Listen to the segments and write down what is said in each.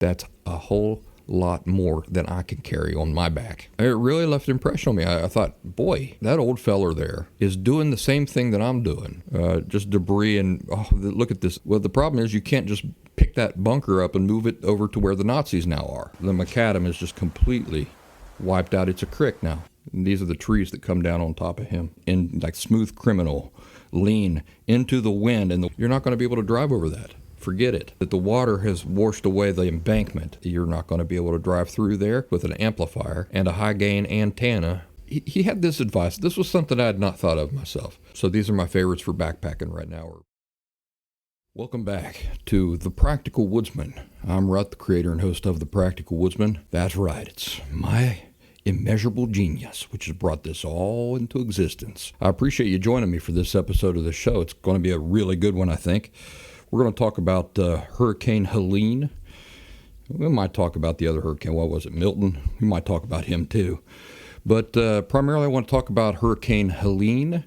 That's a whole lot more than I can carry on my back. It really left an impression on me. I thought, boy, that old feller there is doing the same thing that I'm doing. Just debris and, oh, look at this. Well, the problem is you can't just pick that bunker up and move it over to where the Nazis now are. The macadam is just completely wiped out. It's a crick now. And these are the trees that come down on top of him in like smooth criminal, lean into the wind, and you're not going to be able to drive over that. Forget it. That the water has washed away the embankment. You're not going to be able to drive through there with an amplifier and a high gain antenna. He had this advice. This was something I had not thought of myself. So these are my favorites for backpacking right now. Welcome back to The Practical Woodsman. I'm Rut, the creator and host of The Practical Woodsman. That's right. It's my immeasurable genius which has brought this all into existence. I appreciate you joining me for this episode of the show. It's going to be a really good one, I think. We're going to talk about Hurricane Helene. We might talk about the other hurricane. What was it, Milton? We might talk about him too. But primarily I want to talk about Hurricane Helene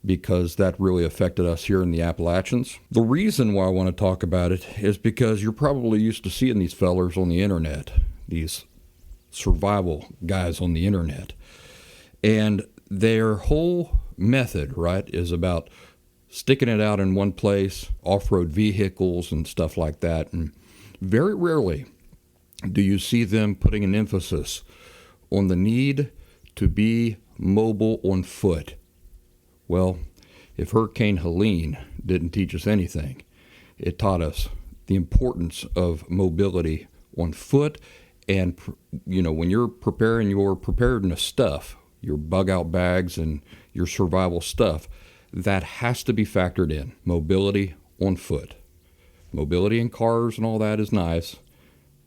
because that really affected us here in the Appalachians. The reason why I want to talk about it is because you're probably used to seeing these fellers on the internet, these survival guys on the internet. And their whole method, right, is about sticking it out in one place, off-road vehicles and stuff like that. And very rarely do you see them putting an emphasis on the need to be mobile on foot. Well, if Hurricane Helene didn't teach us anything, it taught us the importance of mobility on foot. And, you know, when you're preparing your preparedness stuff, your bug-out bags and your survival stuff, that has to be factored in. Mobility on foot. Mobility in cars and all that is nice.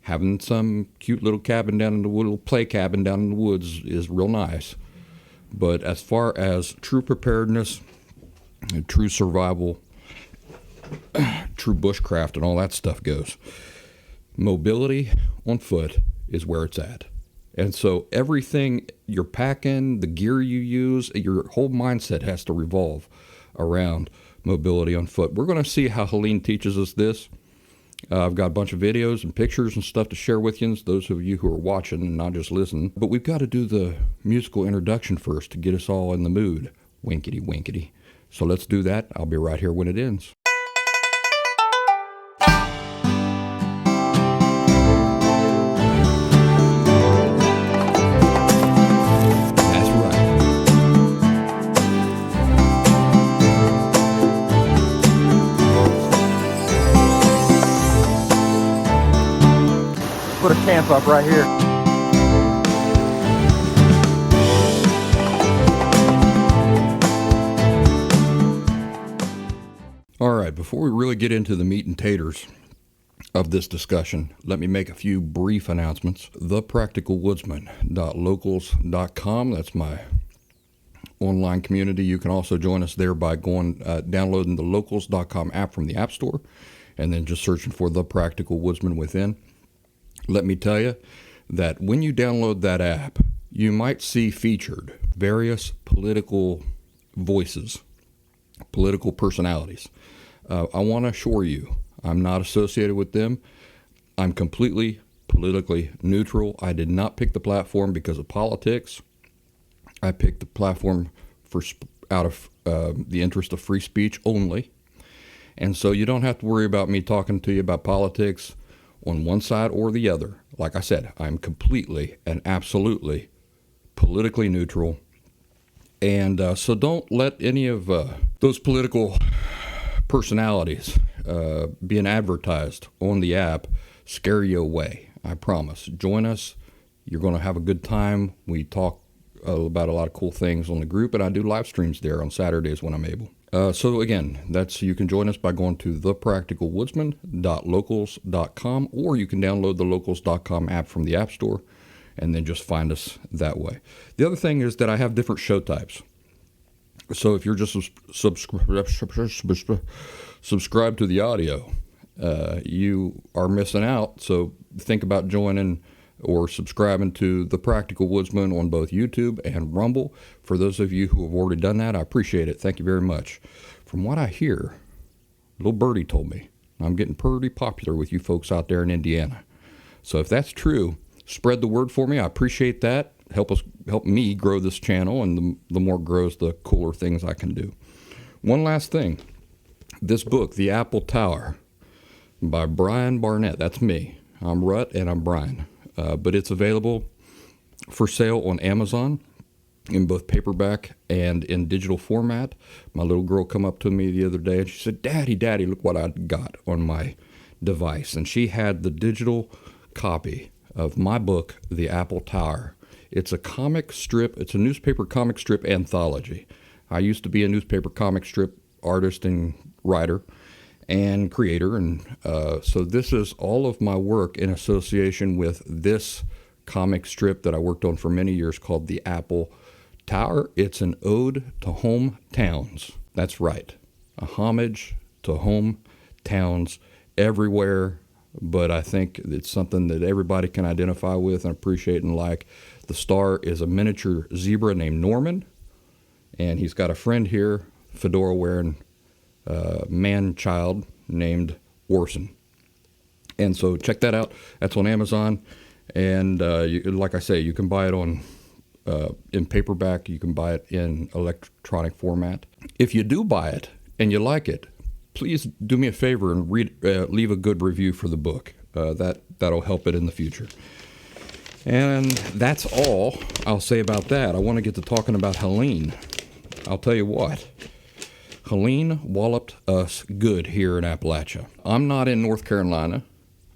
Having some cute little cabin down in the little play cabin down in the woods is real nice. But as far as true preparedness, true survival, true bushcraft and all that stuff goes, mobility on foot is where it's at. And so everything you're packing, the gear you use, your whole mindset has to revolve around mobility on foot. We're going to see how Helene teaches us this. I've got a bunch of videos and pictures and stuff to share with you, those of you who are watching and not just listening. But we've got to do the musical introduction first to get us all in the mood. Winkety, winkety. So let's do that. I'll be right here when it ends. Put a camp up right here. All right, before we really get into the meat and taters of this discussion, let me make a few brief announcements. ThePracticalWoodsman.locals.com, that's my online community. You can also join us there by going downloading the locals.com app from the App Store and then just searching for The Practical Woodsman within. Let me tell you that when you download that app, you might see featured various political voices, political personalities. I want to assure you, I'm not associated with them. I'm completely politically neutral. I did not pick the platform because of politics. I picked the platform out of the interest of free speech only. And so you don't have to worry about me talking to you about politics on one side or the other. Like I said, I'm completely and absolutely politically neutral. And so don't let any of those political personalities being advertised on the app scare you away. I promise. Join us. You're going to have a good time. We talk about a lot of cool things on the group, and I do live streams there on Saturdays when I'm able. So again, you can join us by going to thepracticalwoodsman.locals.com, or you can download the locals.com app from the App Store and then just find us that way. The other thing is that I have different show types. So if you're just subscribed to the audio, you are missing out. So think about joining or subscribing to The Practical Woodsman on both YouTube and Rumble. For those of you who have already done that, I appreciate it. Thank you very much. From what I hear, little birdie told me, I'm getting pretty popular with you folks out there in Indiana. So if that's true, spread the word for me. I appreciate that. Help me grow this channel, and the more it grows, the cooler things I can do. One last thing. This book, The Apple Tower, by Brian Barnett. That's me. I'm Rut, and I'm Brian. But it's available for sale on Amazon in both paperback and in digital format. My little girl come up to me the other day, and she said, Daddy, look what I got on my device. And she had the digital copy of my book, The Apple Tower. It's a comic strip. It's a newspaper comic strip anthology. I used to be a newspaper comic strip artist and writer and creator, and so this is all of my work in association with this comic strip that I worked on for many years called The Apple Tower. It's an ode to hometowns. That's right, a homage to hometowns everywhere, but I think it's something that everybody can identify with and appreciate and like. The star is a miniature zebra named Norman, and he's got a friend here, fedora-wearing man-child named Orson. And so check that out. That's on Amazon. And like I say, you can buy it in paperback. You can buy it in electronic format. If you do buy it and you like it, please do me a favor and leave a good review for the book. That'll help it in the future. And that's all I'll say about that. I want to get to talking about Helene. I'll tell you what. Helene walloped us good here in Appalachia. I'm not in North Carolina.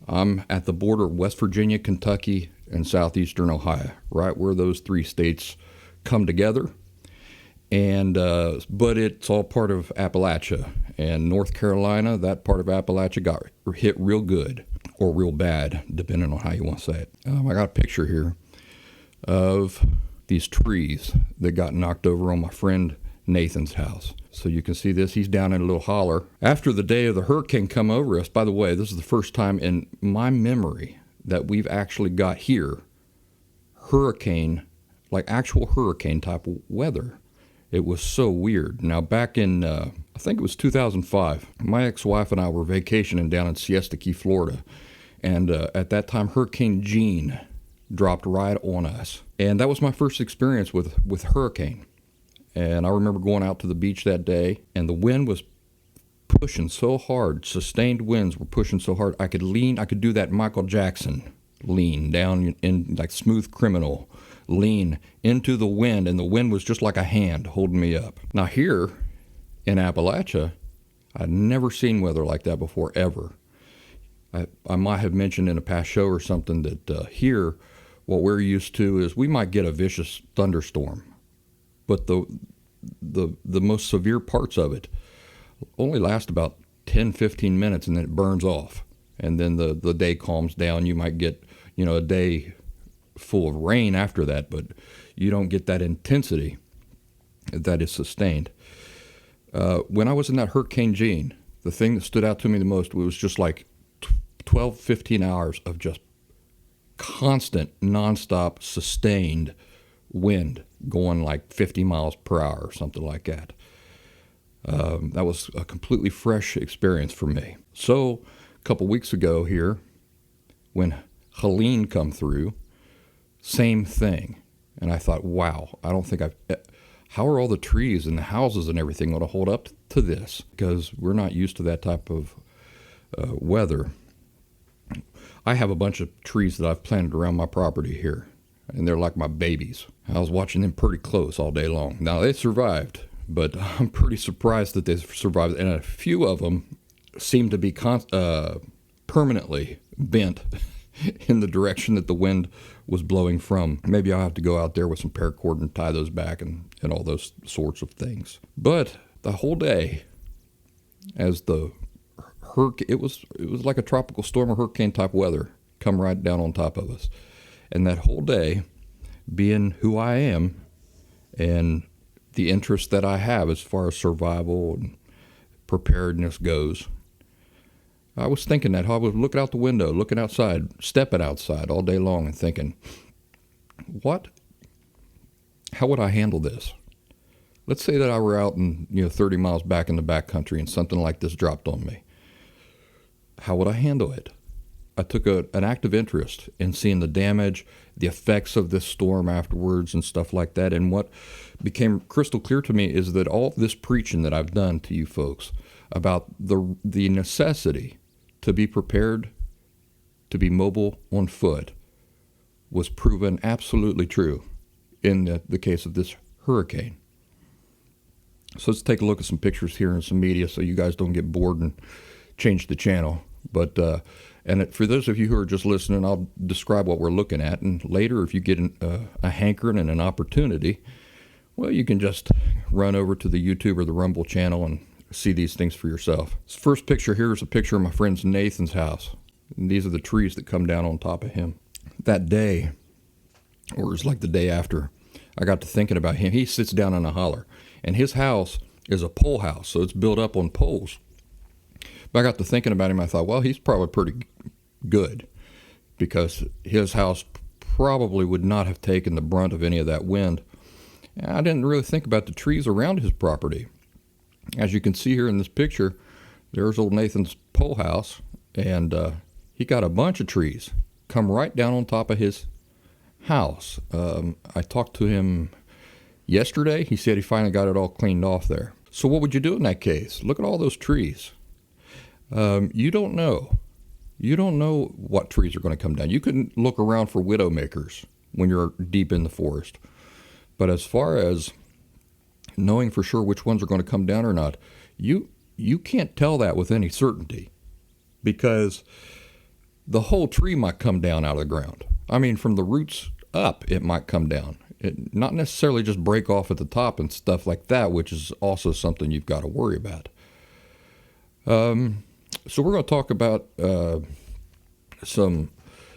I'm at the border of West Virginia, Kentucky, and southeastern Ohio, right where those three states come together. And but it's all part of Appalachia. And North Carolina, that part of Appalachia got hit real good or real bad, depending on how you want to say it. I got a picture here of these trees that got knocked over on my friend Nathan's house. So you can see this. He's down in a little holler. After the day of the hurricane come over us, by the way, this is the first time in my memory that we've actually got here hurricane, like actual hurricane type of weather. It was so weird. Now back in, I think it was 2005, my ex-wife and I were vacationing down in Siesta Key, Florida. And at that time, Hurricane Jeanne dropped right on us. And that was my first experience with hurricane. And I remember going out to the beach that day, and the wind was pushing so hard, sustained winds were pushing so hard, I could do that Michael Jackson lean down in like Smooth Criminal, lean into the wind, and the wind was just like a hand holding me up. Now here in Appalachia, I'd never seen weather like that before, ever. I might have mentioned in a past show or something that here, what we're used to is we might get a vicious thunderstorm. But the most severe parts of it only last about 10, 15 minutes, and then it burns off. And then the day calms down. You might get, a day full of rain after that, but you don't get that intensity that is sustained. When I was in that Hurricane Jeanne, the thing that stood out to me the most was just like 12, 15 hours of just constant, nonstop, sustained wind going like 50 miles per hour or something like that. That was a completely fresh experience for me. So a couple weeks ago here, when Helene come through, same thing. And I thought, wow, I don't think how are all the trees and the houses and everything going to hold up to this? Because we're not used to that type of weather. I have a bunch of trees that I've planted around my property here, and they're like my babies. I was watching them pretty close all day long. Now, they survived, but I'm pretty surprised that they survived, and a few of them seem to be permanently bent in the direction that the wind was blowing from. Maybe I'll have to go out there with some paracord and tie those back and all those sorts of things. But the whole day, as the hurricane, it was like a tropical storm or hurricane type weather come right down on top of us. And that whole day, being who I am and the interest that I have as far as survival and preparedness goes, I was thinking that. I was looking out the window, looking outside, stepping outside all day long and thinking, how would I handle this? Let's say that I were out in 30 miles back in the backcountry and something like this dropped on me. How would I handle it? I took an active interest in seeing the damage, the effects of this storm afterwards and stuff like that. And what became crystal clear to me is that all this preaching that I've done to you folks about the necessity to be prepared, to be mobile on foot, was proven absolutely true in the case of this hurricane. So let's take a look at some pictures here and some media so you guys don't get bored and change the channel. But for those of you who are just listening, I'll describe what we're looking at. And later, if you get a hankering and an opportunity, well, you can just run over to the YouTube or the Rumble channel and see these things for yourself. This first picture here is a picture of my friend Nathan's house. And these are the trees that come down on top of him. That day, or it was like the day after, I got to thinking about him. He sits down in a holler, and his house is a pole house, so it's built up on poles. But I got to thinking about him. I thought, well, he's probably pretty good because his house probably would not have taken the brunt of any of that wind. And I didn't really think about the trees around his property. As you can see here in this picture, there's old Nathan's pole house, and he got a bunch of trees come right down on top of his house. I talked to him yesterday. He said he finally got it all cleaned off there. So what would you do in that case? Look at all those trees. You don't know. You don't know what trees are going to come down. You can look around for widow makers when you're deep in the forest. But as far as knowing for sure which ones are going to come down or not, you can't tell that with any certainty, because the whole tree might come down out of the ground. I mean, from the roots up, it might come down. It not necessarily just break off at the top and stuff like that, which is also something you've got to worry about. So we're going to talk about some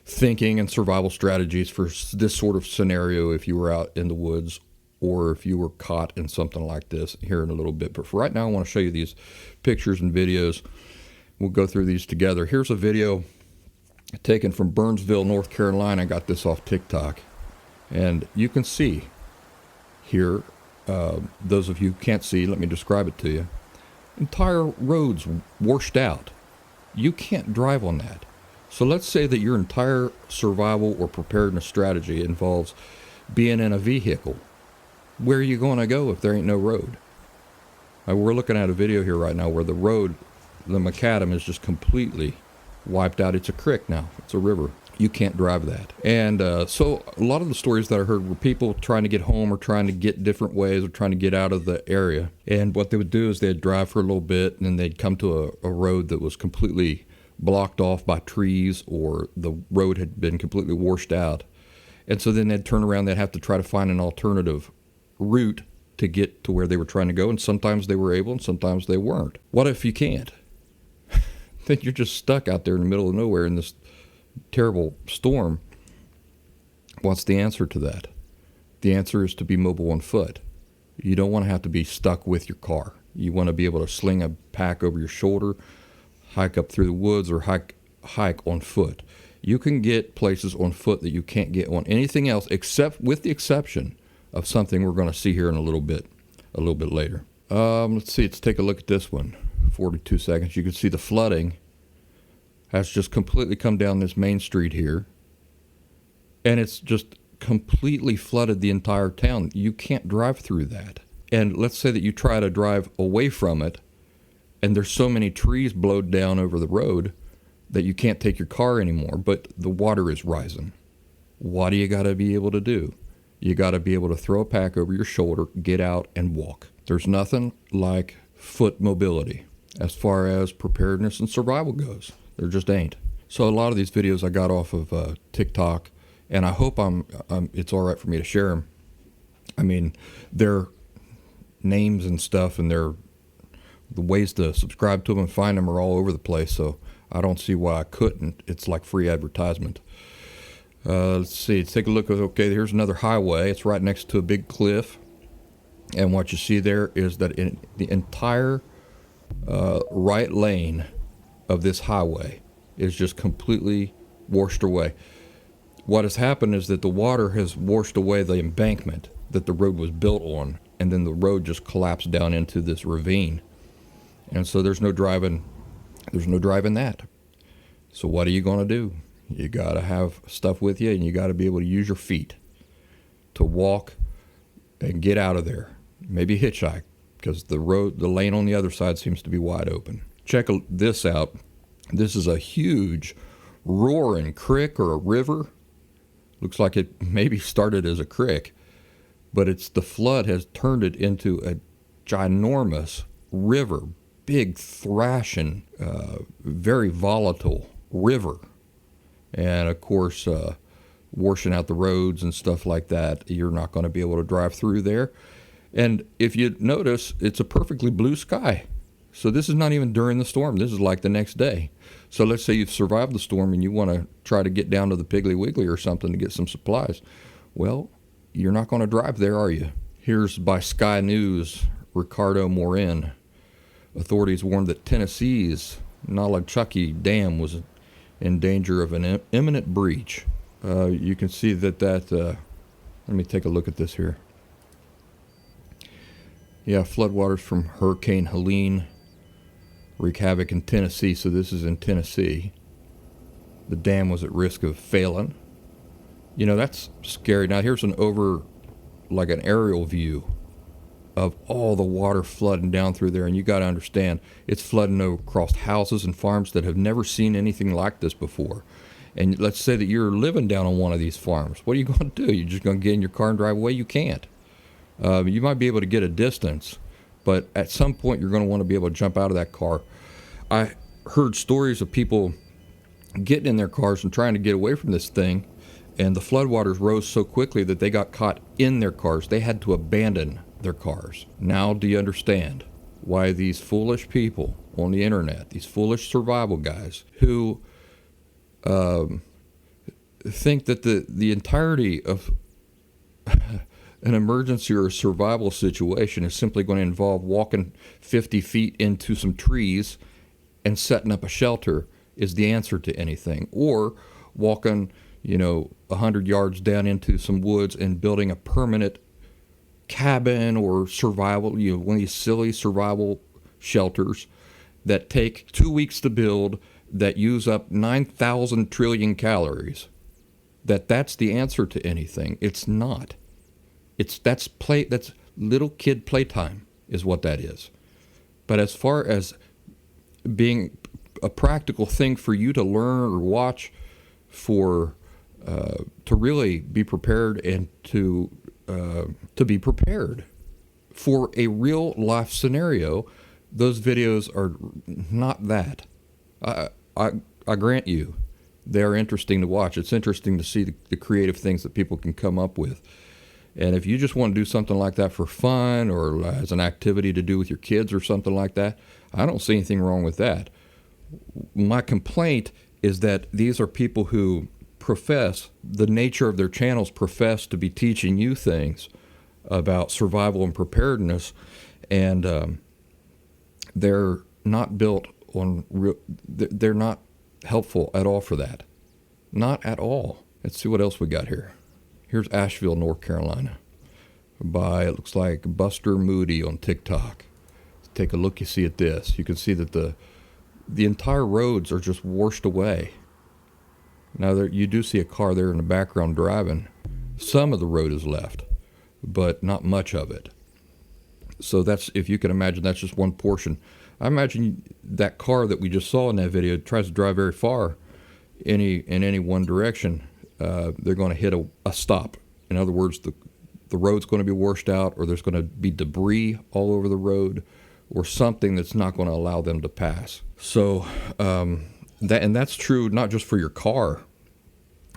thinking and survival strategies for this sort of scenario if you were out in the woods or if you were caught in something like this here in a little bit. But for right now, I want to show you these pictures and videos. We'll go through these together. Here's a video taken from Burnsville, North Carolina. I got this off TikTok. And you can see here, those of you who can't see, let me describe it to you. Entire roads washed out. You can't drive on that. So let's say that your entire survival or preparedness strategy involves being in a vehicle. Where are you going to go if there ain't no road? We're looking at a video here right now where the road, the macadam, is just completely wiped out. It's a creek now. It's a river. You can't drive that. And so a lot of the stories that I heard were people trying to get home or trying to get different ways or trying to get out of the area. And what they would do is they'd drive for a little bit and then they'd come to a road that was completely blocked off by trees, or the road had been completely washed out. And so then they'd turn around, they'd have to try to find an alternative route to get to where they were trying to go. And sometimes they were able and sometimes they weren't. What if you can't? Then you're just stuck out there in the middle of nowhere in this terrible storm. What's the answer to that? The answer is to be mobile on foot. You don't want to have to be stuck with your car. You want to be able to sling a pack over your shoulder, hike up through the woods, or hike on foot. You can get places on foot that you can't get on anything else, except with the exception of something we're going to see here in a little bit later. Let's see. Let's take a look at this one. 42 seconds. You can see the flooding has just completely come down this main street here, and it's just completely flooded the entire town. You can't drive through that. And let's say that you try to drive away from it, and there's so many trees blowed down over the road that you can't take your car anymore, but the water is rising. What do you got to be able to do? You got to be able to throw a pack over your shoulder, get out, and walk. There's nothing like foot mobility as far as preparedness and survival goes. There just ain't. So a lot of these videos I got off of TikTok, and I hope it's all right for me to share them. I mean, their names and stuff and the ways to subscribe to them and find them are all over the place, so I don't see why I couldn't. It's like free advertisement. Let's see. Let's take a look. Okay, here's another highway. It's right next to a big cliff, and what you see there is that in the entire right lane of this highway is just completely washed away. What has happened is that the water has washed away the embankment that the road was built on, and then the road just collapsed down into this ravine. And so there's no driving that. So what are you going to do? You got to have stuff with you, and you got to be able to use your feet to walk and get out of there. Maybe hitchhike, because the lane on the other side seems to be wide open. Check this out. This is a huge roaring creek or a river. Looks like it maybe started as a creek, but the flood has turned it into a ginormous river, big thrashing, very volatile river. And of course, washing out the roads and stuff like that. You're not going to be able to drive through there. And if you notice, it's a perfectly blue sky. So this is not even during the storm. This is like the next day. So let's say you've survived the storm and you want to try to get down to the Piggly Wiggly or something to get some supplies. Well, you're not going to drive there, are you? Here's by Sky News, Ricardo Morin. Authorities warned that Tennessee's Nolichucky Dam was in danger of an imminent breach. You can see that, let me take a look at this here. Yeah, floodwaters from Hurricane Helene wreak havoc in Tennessee, so this is in Tennessee. The dam was at risk of failing. You know, that's scary. Now here's an aerial view of all the water flooding down through there, and you got to understand, it's flooding across houses and farms that have never seen anything like this before. And let's say that you're living down on one of these farms. What are you going to do? You're just going to get in your car and drive away? You can't. You might be able to get a distance, but at some point you're going to want to be able to jump out of that car. I heard stories of people getting in their cars and trying to get away from this thing, and the floodwaters rose so quickly that they got caught in their cars. They had to abandon their cars. Now do you understand why these foolish people on the internet, these foolish survival guys who think that the entirety of an emergency or a survival situation is simply going to involve walking 50 feet into some trees and setting up a shelter is the answer to anything, or walking 100 yards down into some woods and building a permanent cabin or survival, one of these silly survival shelters that take 2 weeks to build, that use up 9,000 trillion calories. That's the answer to anything. It's not. That's little kid playtime is what that is. But as far as being a practical thing for you to learn or watch to really be prepared and to be prepared for a real life scenario, those videos are not that. I grant you, they are interesting to watch. It's interesting to see the creative things that people can come up with. And if you just want to do something like that for fun or as an activity to do with your kids or something like that, I don't see anything wrong with that. My complaint is that these are people who profess, the nature of their channels profess to be teaching you things about survival and preparedness, and they're not built on they're not helpful at all for that. Not at all. Let's see what else we got here. Here's Asheville, North Carolina, by, it looks like, Buster Moody on TikTok. Take a look, you see at this. You can see that the entire roads are just washed away. Now, you do see a car there in the background driving. Some of the road is left, but not much of it. So that's, if you can imagine, that's just one portion. I imagine that car that we just saw in that video tries to drive very far in any one direction. They're going to hit a stop. In other words, the road's going to be washed out, or there's going to be debris all over the road, or something that's not going to allow them to pass. So that's true not just for your car.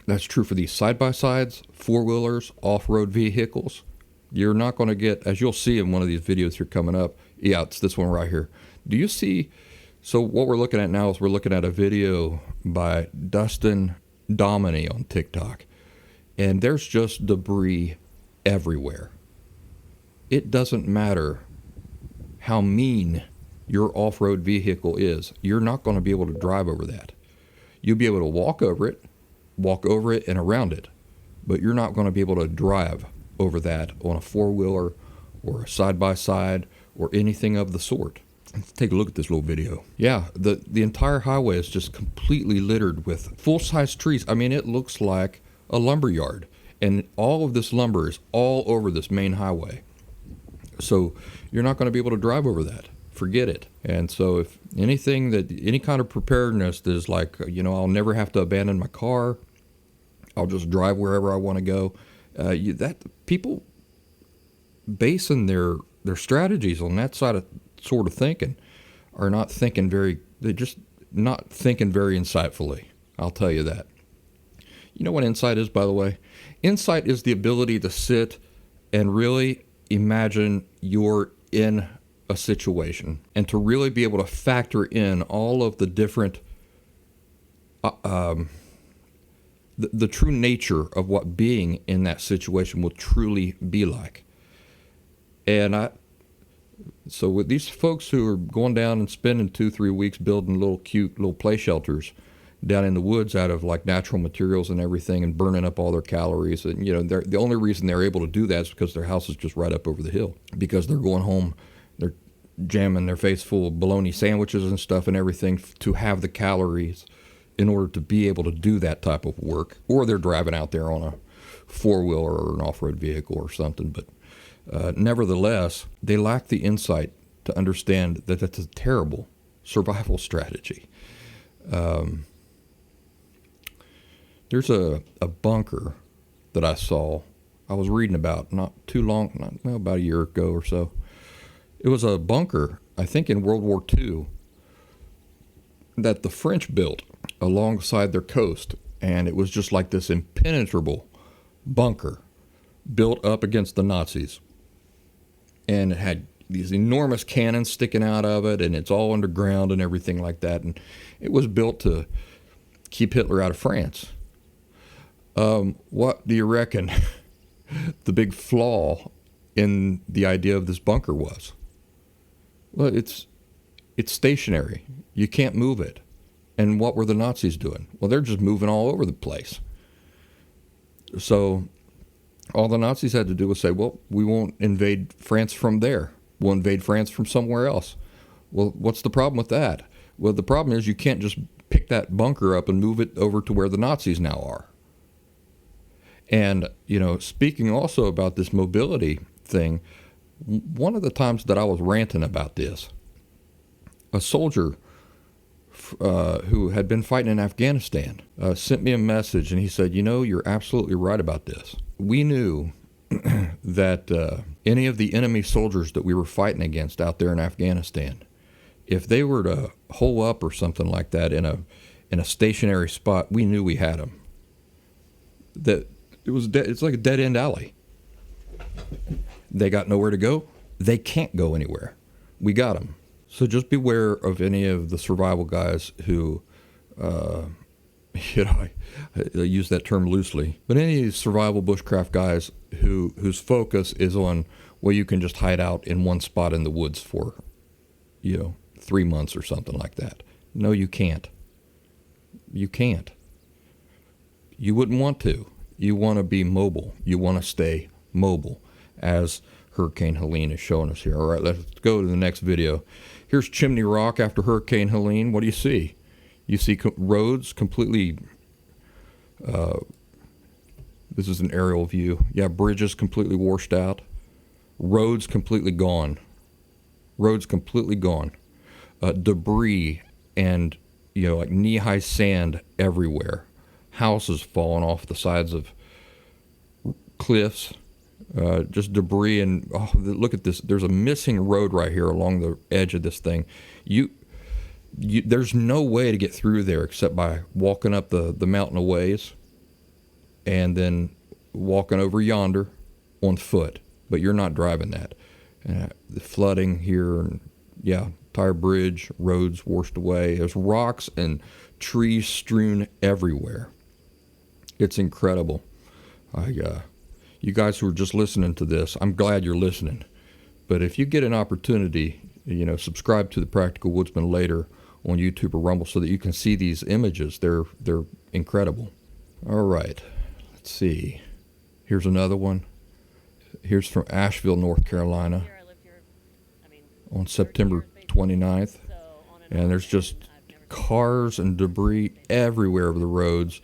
That's true for these side-by-sides, four-wheelers, off-road vehicles. You're not going to get, as you'll see in one of these videos here coming up, yeah, it's this one right here. Do you see? So what we're looking at now is we're looking at a video by Dustin Domin on TikTok, and there's just debris everywhere. It doesn't matter how mean your off-road vehicle is. You're not going to be able to drive over that. You'll be able to walk over it and around it, but you're not going to be able to drive over that on a four-wheeler or a side-by-side or anything of the sort. Let's take a look at this little video. Yeah, the entire highway is just completely littered with full-size trees. I mean, it looks like a lumber yard. And all of this lumber is all over this main highway. So you're not going to be able to drive over that. Forget it. And so if anything that, any kind of preparedness that is like, I'll never have to abandon my car, I'll just drive wherever I want to go. That people basing their strategies on that sort of thinking are not thinking they're just not thinking very insightfully. I'll tell you that. You know what insight is, by the way? Insight is the ability to sit and really imagine you're in a situation and to really be able to factor in all of the different the true nature of what being in that situation will truly be like. And so with these folks who are going down and spending 2-3 weeks building little cute little play shelters down in the woods out of like natural materials and everything and burning up all their calories, and the only reason they're able to do that is because their house is just right up over the hill, because they're going home, they're jamming their face full of bologna sandwiches and stuff and everything to have the calories in order to be able to do that type of work, or they're driving out there on a four-wheeler or an off-road vehicle or something. But nevertheless, they lack the insight to understand that that's a terrible survival strategy. There's a bunker that I was reading about not too long, about a year ago or so. It was a bunker, I think in World War II, that the French built alongside their coast, and it was just like this impenetrable bunker built up against the Nazis. And it had these enormous cannons sticking out of it, and it's all underground and everything like that. And it was built to keep Hitler out of France. What do you reckon the big flaw in the idea of this bunker was? Well, it's stationary. You can't move it. And what were the Nazis doing? Well, they're just moving all over the place. So all the Nazis had to do was say, well, we won't invade France from there. We'll invade France from somewhere else. Well, what's the problem with that? Well, the problem is you can't just pick that bunker up and move it over to where the Nazis now are. And, speaking also about this mobility thing, one of the times that I was ranting about this, a soldier who had been fighting in Afghanistan sent me a message, and he said, you're absolutely right about this. We knew that any of the enemy soldiers that we were fighting against out there in Afghanistan, if they were to hole up or something like that in a stationary spot, we knew we had them. That it's like a dead end alley. They got nowhere to go. They can't go anywhere. We got them. So just beware of any of the survival guys who, I use that term loosely, but any of these survival bushcraft guys whose focus is on, well, you can just hide out in one spot in the woods for, 3 months or something like that. No, you can't. You can't. You wouldn't want to. You want to be mobile. You want to stay mobile, as Hurricane Helene is showing us here. All right, let's go to the next video. Here's Chimney Rock after Hurricane Helene. What do you see? You see roads completely, this is an aerial view. Yeah, bridges completely washed out. Roads completely gone. Roads completely gone. Debris and, like knee-high sand everywhere. Houses falling off the sides of cliffs. Just debris, and look at this. There's a missing road right here along the edge of this thing. There's no way to get through there except by walking up the mountain a ways and then walking over yonder on foot. But you're not driving that. The flooding here, and entire bridge, roads washed away. There's rocks and trees strewn everywhere. It's incredible. You guys who are just listening to this, I'm glad you're listening. But if you get an opportunity, subscribe to the Practical Woodsman later on YouTube or Rumble so that you can see these images. They're incredible. All right, let's see. Here's another one. Here's from Asheville, North Carolina, on September 29th, and there's just cars and debris everywhere over the roads,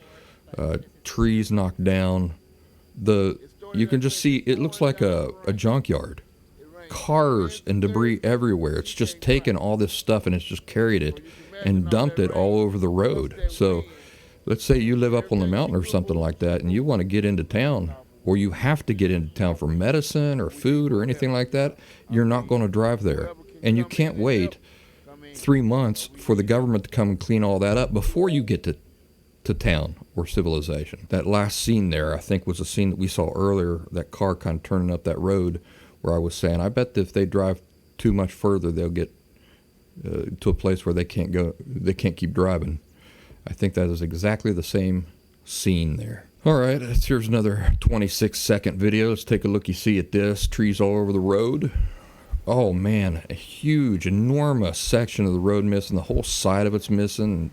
trees knocked down. You can just see, it looks like a junkyard. Cars and debris everywhere. It's just taken all this stuff and it's just carried it and dumped it all over the road. So let's say you live up on the mountain or something like that and you want to get into town, or you have to get into town for medicine or food or anything like that, you're not going to drive there. And you can't wait 3 months for the government to come and clean all that up before you get to town or civilization. That last scene there, I think, was a scene that we saw earlier, that car kind of turning up that road, where I was saying, I bet that if they drive too much further, they'll get to a place where they can't keep driving. I think that is exactly the same scene there. All right, here's another 26-second video. Let's take a looky-see at this. Trees all over the road. Oh man, a huge, enormous section of the road missing. The whole side of it's missing.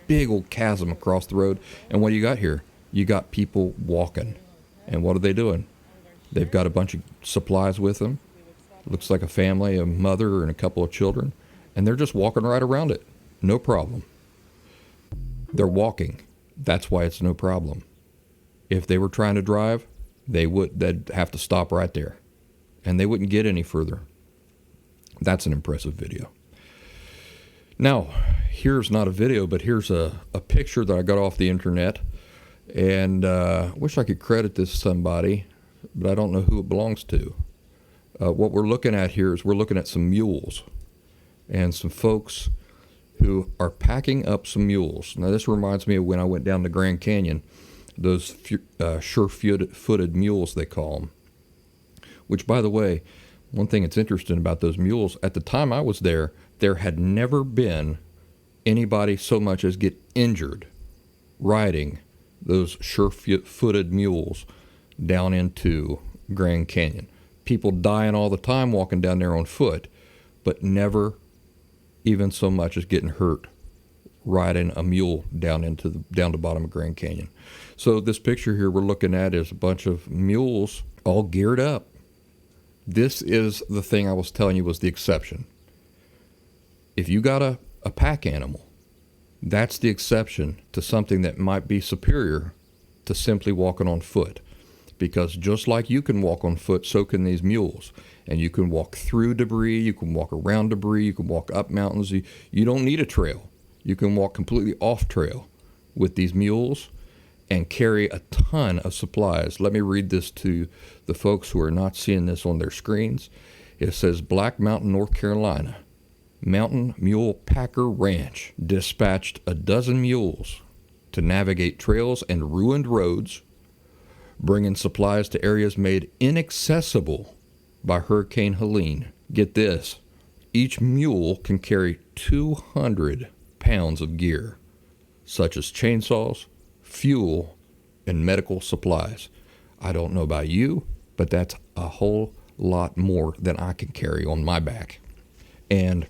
Big old chasm across the road. And what do you got here? You got people walking. And what are they doing? They've got a bunch of supplies with them. Looks like a family, a mother and a couple of children. And they're just walking right around it. No problem. They're walking. That's why it's no problem. If they were trying to drive, they'd have to stop right there. And they wouldn't get any further. That's an impressive video. Now, here's not a video, but here's a picture that I got off the internet. And I wish I could credit this to somebody, but I don't know who it belongs to. What we're looking at here is we're looking at some mules and some folks who are packing up some mules. Now, this reminds me of when I went down the Grand Canyon, those sure-footed mules, they call them. Which, by the way, one thing that's interesting about those mules, at the time I was there had never been anybody so much as get injured riding those sure-footed mules down into Grand Canyon. People dying all the time walking down there on foot, but never even so much as getting hurt riding a mule down to the bottom of Grand Canyon. So this picture here we're looking at is a bunch of mules all geared up. This is the thing I was telling you was the exception. If you got a pack animal, that's the exception to something that might be superior to simply walking on foot. Because just like you can walk on foot, so can these mules. And you can walk through debris, you can walk around debris, you can walk up mountains. You don't need a trail. You can walk completely off trail with these mules and carry a ton of supplies. Let me read this to the folks who are not seeing this on their screens. It says, Black Mountain, North Carolina, Mountain Mule Packer Ranch dispatched a dozen mules to navigate trails and ruined roads, bringing supplies to areas made inaccessible by Hurricane Helene. Get this, each mule can carry 200 pounds of gear, such as chainsaws, fuel, and medical supplies. I don't know about you, but that's a whole lot more than I can carry on my back. And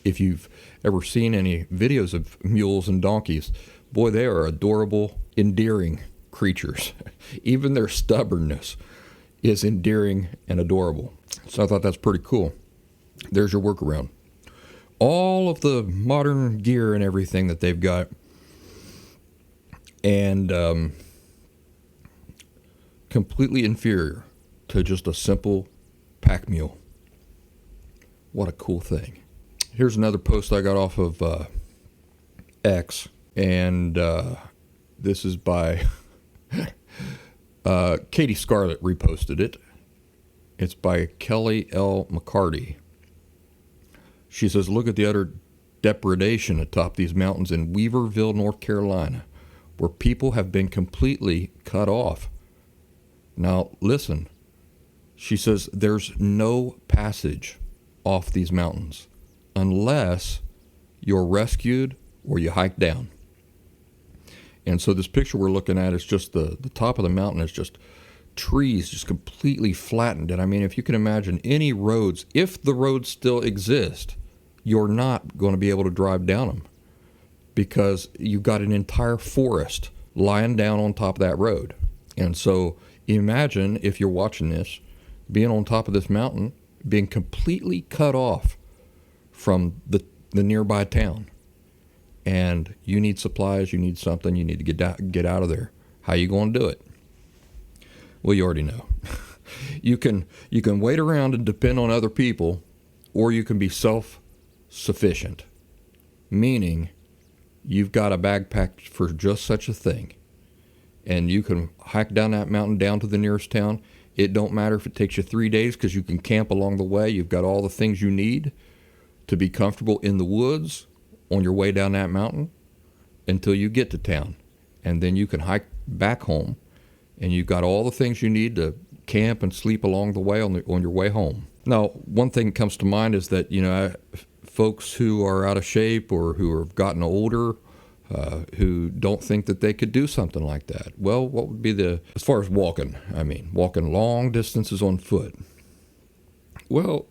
if you've ever seen any videos of mules and donkeys, boy, they are adorable, endearing creatures. Even their stubbornness is endearing and adorable. So I thought that's pretty cool. There's your workaround. All of the modern gear and everything that they've got, and completely inferior to just a simple pack mule. What a cool thing. Here's another post I got off of X, and this is by Katie Scarlett reposted it. It's by Kelly L. McCarty. She says, look at the utter depredation atop these mountains in Weaverville, North Carolina, where people have been completely cut off. Now, listen. She says there's no passage off these mountains unless you're rescued or you hike down. And so this picture we're looking at is just the top of the mountain is just trees just completely flattened. And I mean, if you can imagine any roads, if the roads still exist, you're not going to be able to drive down them because you've got an entire forest lying down on top of that road. And so imagine, if you're watching this, being on top of this mountain, being completely cut off from the nearby town, and you need supplies, you need something, you need to get out of there. How you going to do it? Well, you already know. You can wait around and depend on other people, or you can be self-sufficient, meaning you've got a bag packed for just such a thing, and you can hike down that mountain down to the nearest town. It don't matter if it takes you 3 days, because you can camp along the way. You've got all the things you need to be comfortable in the woods on your way down that mountain until you get to town. And then you can hike back home, and you've got all the things you need to camp and sleep along the way on your way home. Now, one thing that comes to mind is that, folks who are out of shape or who have gotten older, who don't think that they could do something like that. Well, what would be as far as walking long distances on foot? Well,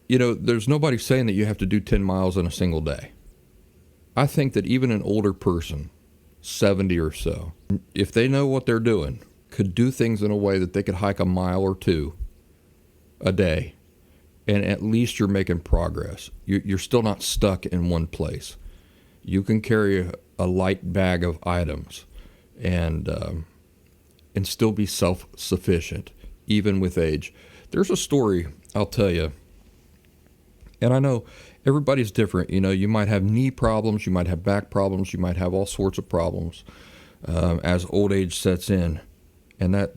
there's nobody saying that you have to do 10 miles in a single day. I think that even an older person, 70 or so, if they know what they're doing, could do things in a way that they could hike a mile or two a day, and at least you're making progress. You're still not stuck in one place. You can carry a light bag of items and still be self-sufficient, even with age. There's a story I'll tell you, and I know everybody's different. You might have knee problems, you might have back problems, you might have all sorts of problems as old age sets in, and that,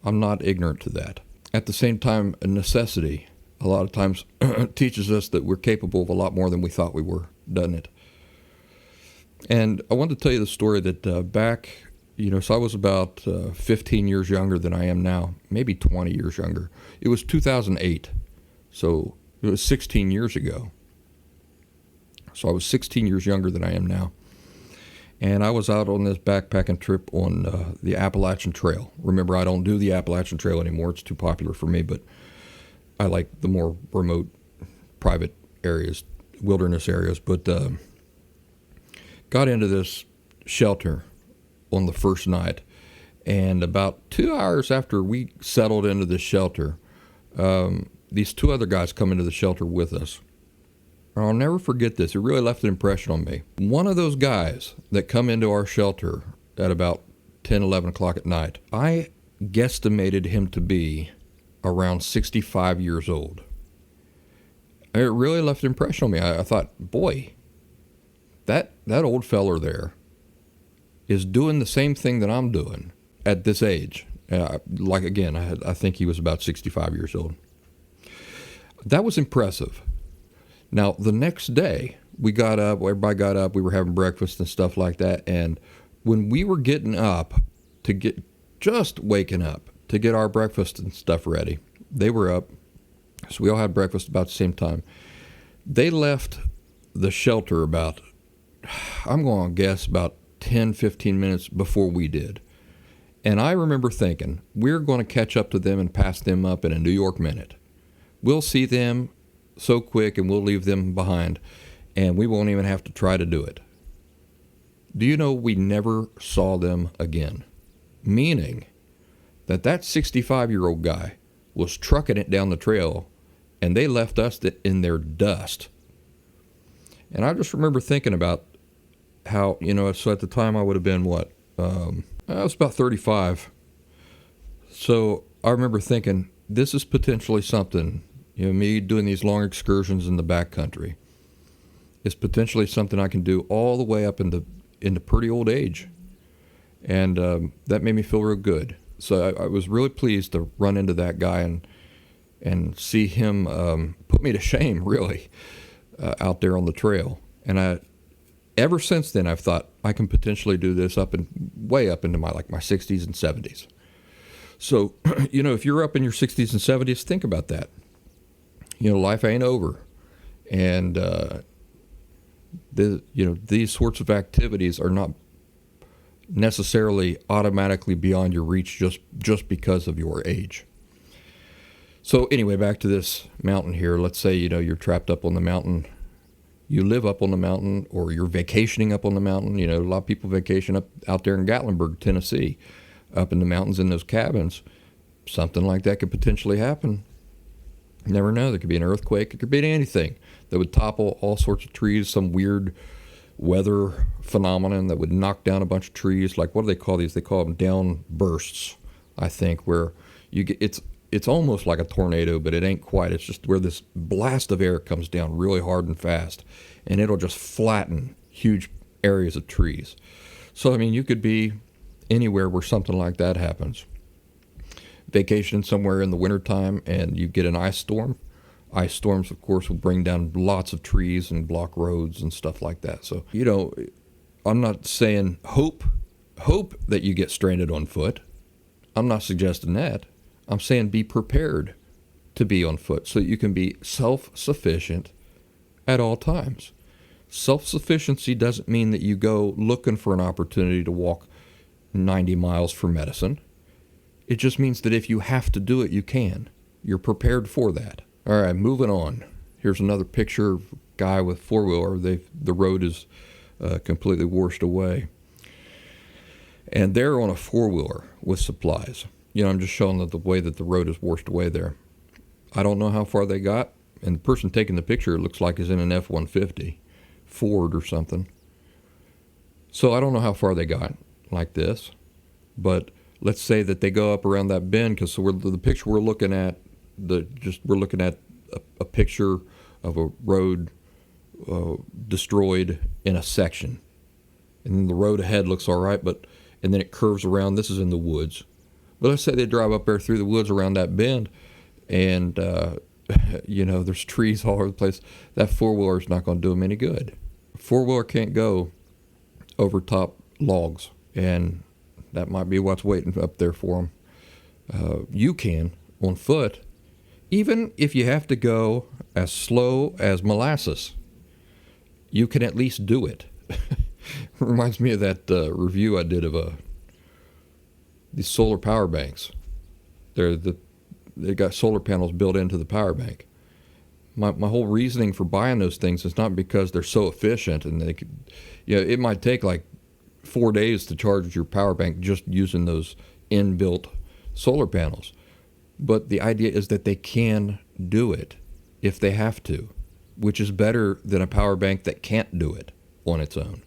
I'm not ignorant to that. At the same time, a necessity a lot of times teaches us that we're capable of a lot more than we thought we were, doesn't it? And I wanted to tell you the story that back, so I was about 15 years younger than I am now, maybe 20 years younger. It was 2008, so it was 16 years ago. So I was 16 years younger than I am now. And I was out on this backpacking trip on the Appalachian Trail. Remember, I don't do the Appalachian Trail anymore. It's too popular for me, but I like the more remote, private areas, wilderness areas. But got into this shelter on the first night. And about 2 hours after we settled into this shelter, these two other guys come into the shelter with us. I'll never forget this. It really left an impression on me. One of those guys that come into our shelter at about 10, 11 o'clock at night, I guesstimated him to be around 65 years old. It really left an impression on me. I thought, boy, that old feller there is doing the same thing that I'm doing at this age. I think he was about 65 years old. That was impressive. Now, the next day, everybody got up, we were having breakfast and stuff like that, and when we were getting up just waking up to get our breakfast and stuff ready, they were up, so we all had breakfast about the same time. They left the shelter about 10, 15 minutes before we did. And I remember thinking, we're going to catch up to them and pass them up in a New York minute. We'll see them so quick and we'll leave them behind, and we won't even have to try to do it. Do you know we never saw them again? Meaning that 65-year-old guy was trucking it down the trail, and they left us in their dust. And I just remember thinking about how, so at the time I would have been I was about 35. So I remember thinking, this is potentially something, me doing these long excursions in the backcountry is potentially something I can do all the way up into pretty old age. And that made me feel real good. So I was really pleased to run into that guy and see him put me to shame, really, out there on the trail. And ever since then, I've thought I can potentially do this way up into my 60s and 70s. So, if you're up in your 60s and 70s, think about that. Life ain't over. And, these sorts of activities are not necessarily automatically beyond your reach just because of your age. So anyway, back to this mountain here. Let's say, you're trapped up on the mountain. You live up on the mountain, or you're vacationing up on the mountain. A lot of people vacation out there in Gatlinburg, Tennessee, up in the mountains in those cabins. Something like that could potentially happen. You never know. There could be an earthquake. It could be anything that would topple all sorts of trees, some weird weather phenomenon that would knock down a bunch of trees. Like, what do they call these? They call them downbursts, I think, where you get it's almost like a tornado, but it ain't quite. It's just where this blast of air comes down really hard and fast, and it'll just flatten huge areas of trees. So, I mean, you could be anywhere where something like that happens. Vacation somewhere in the wintertime and you get an ice storm. Ice storms, of course, will bring down lots of trees and block roads and stuff like that. So, I'm not saying hope that you get stranded on foot. I'm not suggesting that. I'm saying be prepared to be on foot so that you can be self-sufficient at all times. Self-sufficiency doesn't mean that you go looking for an opportunity to walk 90 miles for medicine. It just means that if you have to do it, you can. You're prepared for that. All right, moving on. Here's another picture of a guy with four-wheeler. The road is completely washed away. And they're on a four-wheeler with supplies. I'm just showing that the way that the road is washed away there. I don't know how far they got. And the person taking the picture looks like is in an F-150, Ford or something. So I don't know how far they got like this. But let's say that they go up around that bend, because the picture we're looking at, we're looking at a picture of a road destroyed in a section. And then the road ahead looks all right, and then it curves around. This is in the woods. But let's say they drive up there through the woods around that bend, and, there's trees all over the place. That four-wheeler is not going to do them any good. A four-wheeler can't go over top logs, and that might be what's waiting up there for them. You can, on foot, even if you have to go as slow as molasses, you can at least do it. Reminds me of that review I did of these solar power banks. They got solar panels built into the power bank. My whole reasoning for buying those things is not because they're so efficient, and they could, it might take like 4 days to charge your power bank just using those inbuilt solar panels. But the idea is that they can do it if they have to, which is better than a power bank that can't do it on its own.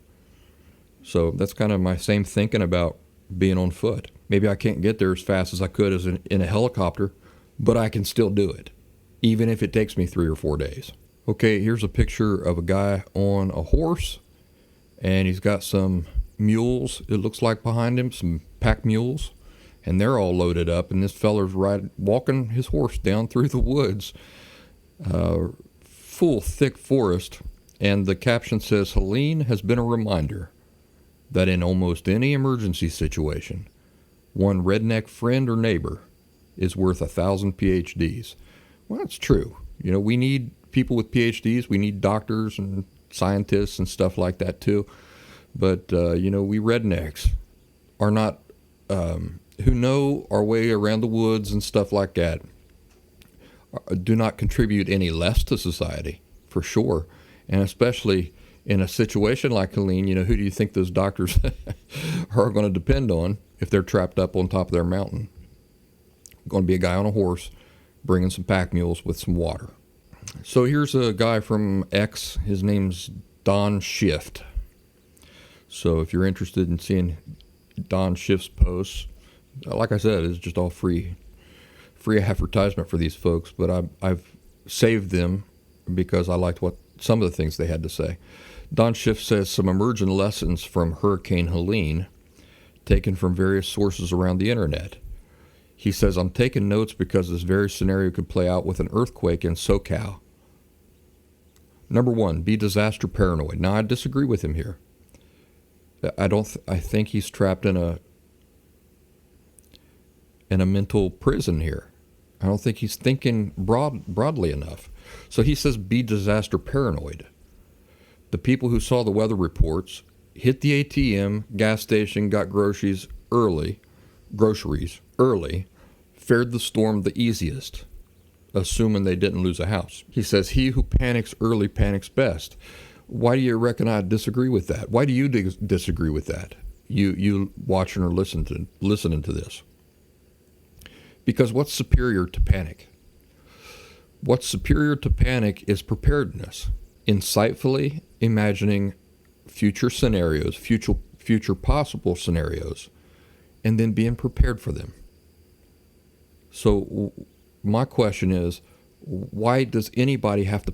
So that's kind of my same thinking about being on foot. Maybe I can't get there as fast as I could in a helicopter, but I can still do it, even if it takes me 3 or 4 days. Okay, here's a picture of a guy on a horse, and he's got some mules, it looks like, behind him, some pack mules, and they're all loaded up, and this feller's walking his horse down through the woods, full thick forest, and the caption says, "Helene has been a reminder that in almost any emergency situation, one redneck friend or neighbor is worth 1,000 PhDs. Well, that's true. We need people with PhDs. We need doctors and scientists and stuff like that too. But, we rednecks are not, who know our way around the woods and stuff like that, do not contribute any less to society, for sure. And especially in a situation like Helene, who do you think those doctors are going to depend on if they're trapped up on top of their mountain? Going to be a guy on a horse bringing some pack mules with some water. So here's a guy from X. His name's Don Shift. So if you're interested in seeing Don Shift's posts, like I said, it's just all free advertisement for these folks. But I've saved them because I liked what some of the things they had to say. Don Shift says some emergent lessons from Hurricane Helene, taken from various sources around the internet. He says, I'm taking notes because this very scenario could play out with an earthquake in SoCal. Number 1, be disaster paranoid. Now, I disagree with him here. I think he's trapped in a mental prison here. I don't think he's thinking broadly enough. So he says, be disaster paranoid. The people who saw the weather reports hit the ATM, gas station, got groceries early, fared the storm the easiest, assuming they didn't lose a house. He says, he who panics early panics best. Why do you reckon I disagree with that? Why do you disagree with that? You watching or listening to this? Because what's superior to panic? What's superior to panic is preparedness, insightfully imagining future scenarios, future possible scenarios, and then being prepared for them. So my question is, why does anybody have to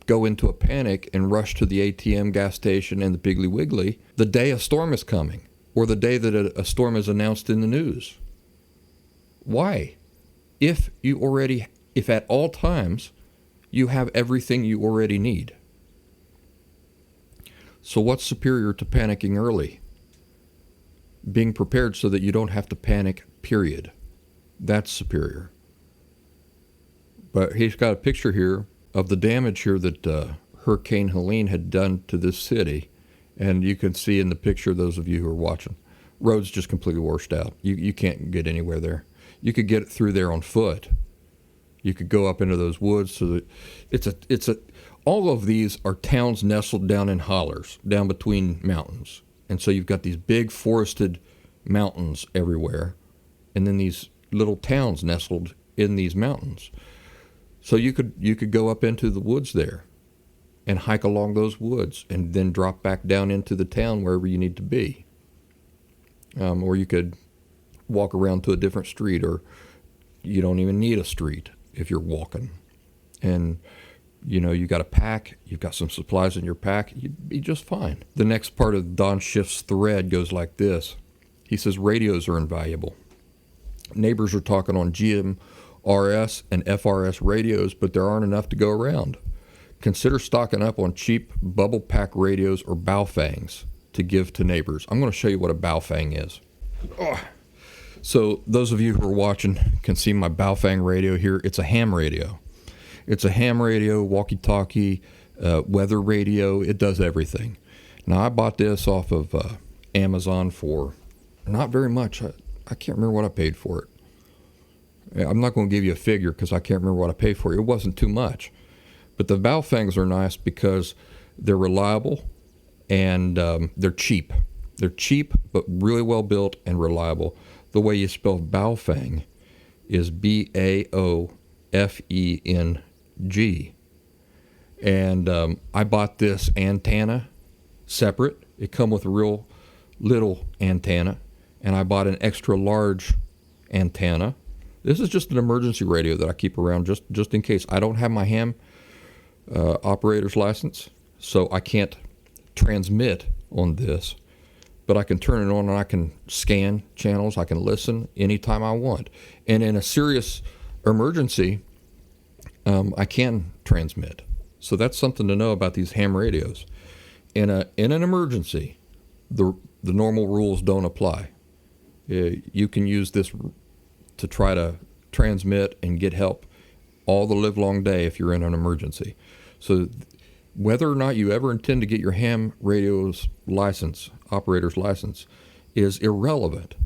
go into a panic and rush to the ATM, gas station, and the Piggly Wiggly the day a storm is coming, or the day that a storm is announced in the news? Why? If at all times you have everything you already need. So what's superior to panicking early? Being prepared so that you don't have to panic, period. That's superior. But he's got a picture here of the damage here that Hurricane Helene had done to this city. And you can see in the picture, those of you who are watching, roads just completely washed out. You can't get anywhere there. You could get through there on foot. You could go up into those woods. So that all of these are towns nestled down in hollers, down between mountains. And so you've got these big forested mountains everywhere, and then these little towns nestled in these mountains. So you could go up into the woods there and hike along those woods and then drop back down into the town wherever you need to be. Or you could walk around to a different street, or you don't even need a street if you're walking. And you got a pack, you've got some supplies in your pack, you'd be just fine. The next part of Don Schiff's thread goes like this. He says radios are invaluable. Neighbors are talking on GMRS and FRS radios, but there aren't enough to go around. Consider stocking up on cheap bubble pack radios or Baofengs to give to neighbors. I'm going to show you what a Baofeng is. Oh. So those of you who are watching can see my Baofeng radio here. It's a ham radio. It's a ham radio, walkie-talkie, weather radio. It does everything. Now, I bought this off of Amazon for not very much. I can't remember what I paid for it. I'm not going to give you a figure because I can't remember what I paid for it. It wasn't too much. But the Baofengs are nice because they're reliable and they're cheap. They're cheap, but really well built and reliable. The way you spell Baofeng is Baofeng. And I bought this antenna separate. It come with a real little antenna, and I bought an extra large antenna. This is just an emergency radio that I keep around just in case. I don't have my ham operator's license, so I can't transmit on this, but I can turn it on and I can scan channels. I can listen anytime I want. And in a serious emergency, I can transmit. So that's something to know about these ham radios. In an emergency, the normal rules don't apply. You can use this to try to transmit and get help all the livelong day if you're in an emergency. So whether or not you ever intend to get your ham radio's license, operator's license, is irrelevant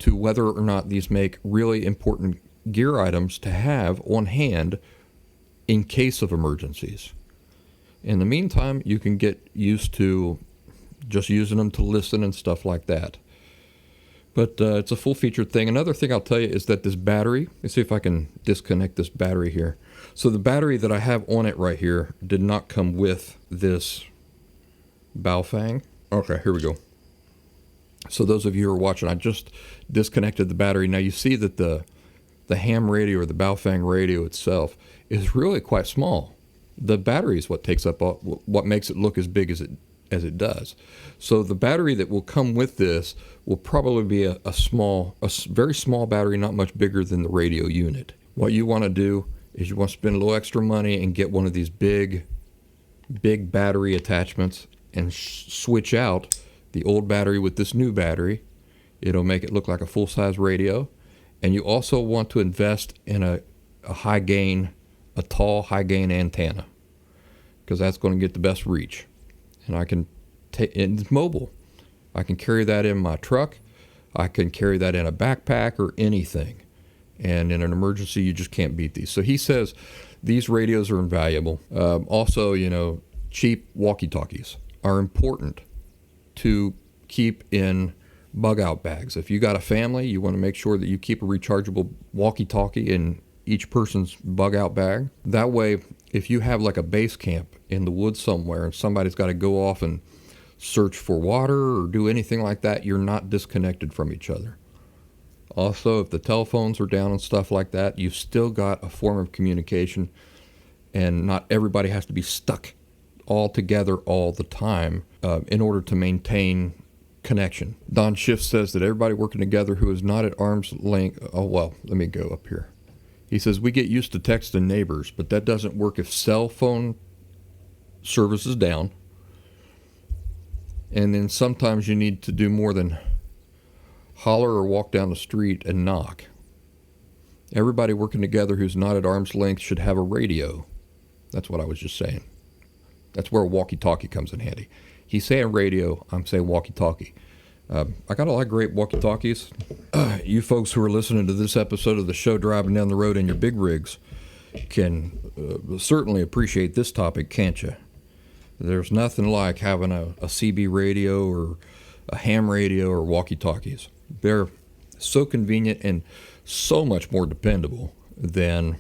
to whether or not these make really important gear items to have on hand in case of emergencies. In the meantime, you can get used to just using them to listen and stuff like that. But it's a full-featured thing. Another thing I'll tell you is that this battery, let's see if I can disconnect this battery here. So the battery that I have on it right here did not come with this Baofeng. Okay, here we go. So those of you who are watching, I just disconnected the battery. Now you see that the ham radio or the Baofeng radio itself is really quite small. The battery is what takes up what makes it look as big as it does. So the battery that will come with this will probably be a very small battery, not much bigger than the radio unit. What you want to do is you want to spend a little extra money and get one of these big battery attachments and switch out the old battery with this new battery. It'll make it look like a full-size radio. And you also want to invest in a tall high-gain antenna, because that's going to get the best reach. And I can it's mobile. I can carry that in my truck. I can carry that in a backpack or anything. And in an emergency, you just can't beat these. So he says these radios are invaluable. Also, cheap walkie-talkies are important to keep in bug-out bags. If you got a family, you want to make sure that you keep a rechargeable walkie-talkie in each person's bug out bag. That way, if you have like a base camp in the woods somewhere and somebody's got to go off and search for water or do anything like that, you're not disconnected from each other. Also, if the telephones are down and stuff like that, you've still got a form of communication, and not everybody has to be stuck all together all the time in order to maintain connection. Don Schiff says that everybody working together who is not at arm's length, oh well, let me go up here. He says, we get used to texting neighbors, but that doesn't work if cell phone service is down. And then sometimes you need to do more than holler or walk down the street and knock. Everybody working together who's not at arm's length should have a radio. That's what I was just saying. That's where a walkie-talkie comes in handy. He's saying radio, I'm saying walkie-talkie. I got a lot of great walkie-talkies. You folks who are listening to this episode of the show driving down the road in your big rigs can certainly appreciate this topic, can't you? There's nothing like having a CB radio or a ham radio or walkie-talkies. They're so convenient and so much more dependable than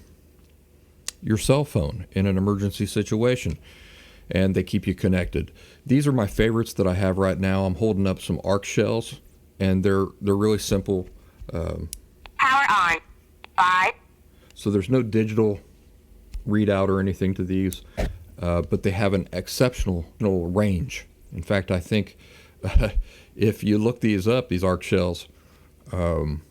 your cell phone in an emergency situation. And they keep you connected. These are my favorites that I have right now. I'm holding up some arc shells, and they're really simple. Power on. 5. So there's no digital readout or anything to these, but they have an exceptional range. In fact, I think if you look these up, these arc shells,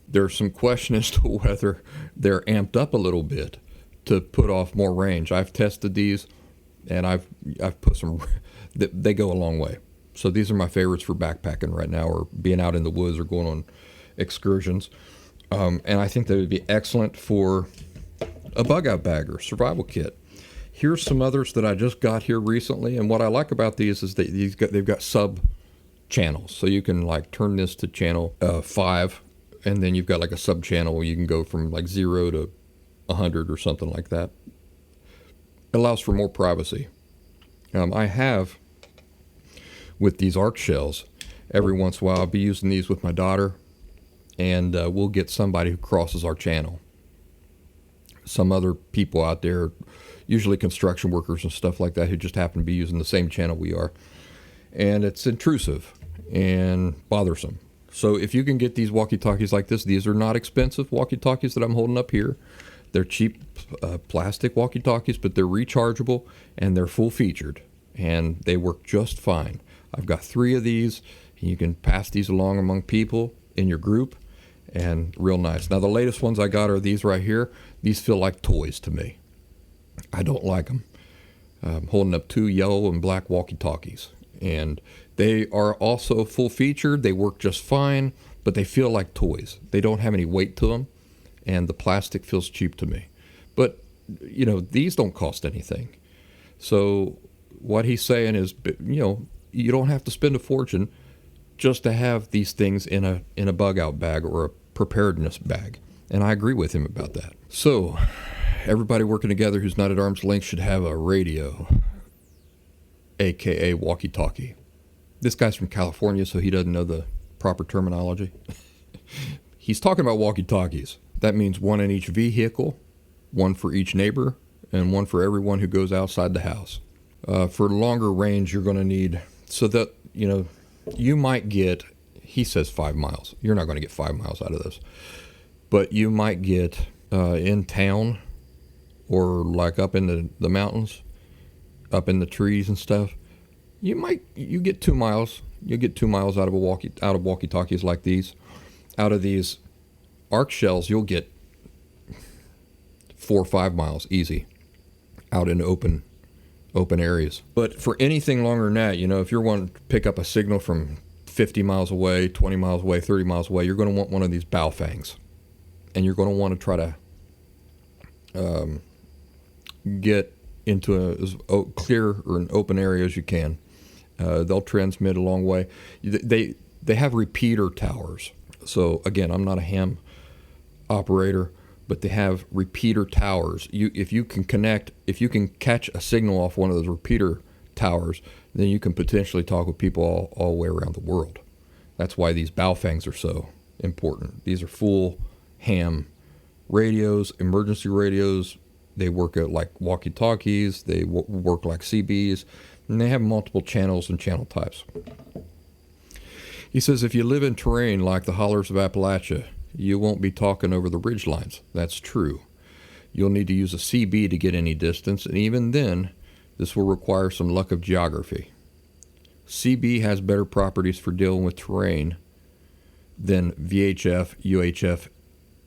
there's some question as to whether they're amped up a little bit to put off more range. I've tested these. And I've put some, they go a long way. So these are my favorites for backpacking right now, or being out in the woods or going on excursions. And I think they would be excellent for a bug out bag or survival kit. Here's some others that I just got here recently. And what I like about these is that they've got sub channels. So you can like turn this to channel 5, and then you've got like a sub channel where you can go from like 0 to 100 or something like that. Allows for more privacy. I have, with these arc shells, every once in a while I'll be using these with my daughter, and we'll get somebody who crosses our channel. Some other people out there, usually construction workers and stuff like that, who just happen to be using the same channel we are. And it's intrusive and bothersome. So if you can get these walkie-talkies like this, these are not expensive walkie-talkies that I'm holding up here. They're cheap plastic walkie-talkies, but they're rechargeable and they're full-featured, and they work just fine. I've got 3 of these, and you can pass these along among people in your group, and real nice. Now, the latest ones I got are these right here. These feel like toys to me. I don't like them. I'm holding up 2 yellow and black walkie-talkies, and they are also full-featured. They work just fine, but they feel like toys. They don't have any weight to them. And the plastic feels cheap to me. But, these don't cost anything. So what he's saying is, you don't have to spend a fortune just to have these things in a bug out bag or a preparedness bag. And I agree with him about that. So everybody working together who's not at arm's length should have a radio, a.k.a. walkie-talkie. This guy's from California, so he doesn't know the proper terminology. He's talking about walkie-talkies. That means 1 in each vehicle, 1 for each neighbor, and 1 for everyone who goes outside the house. For longer range, you're going to need, so that, you might get, he says 5 miles. You're not going to get 5 miles out of this. But you might get in town or like up in the mountains, up in the trees and stuff. You get 2 miles. You get 2 miles out of walkie-talkies like these. Out of these arc shells, you'll get 4 or 5 miles easy out in open areas. But for anything longer than that, if you're wanting to pick up a signal from 50 miles away, 20 miles away, 30 miles away, you're going to want one of these Baofengs. And you're going to want to try to get into as clear or an open area as you can. They'll transmit a long way. They have repeater towers. So again, I'm not a ham operator, but they have repeater towers. If you can catch a signal off one of those repeater towers, then you can potentially talk with people all the way around the world. That's why these Baofengs are so important. These are full ham radios, emergency radios. They work at like walkie talkies. They work like CBs, and they have multiple channels and channel types. He says if you live in terrain like the hollers of Appalachia, you won't be talking over the ridge lines. That's true. You'll need to use a CB to get any distance, and even then, this will require some luck of geography. CB has better properties for dealing with terrain than VHF, UHF,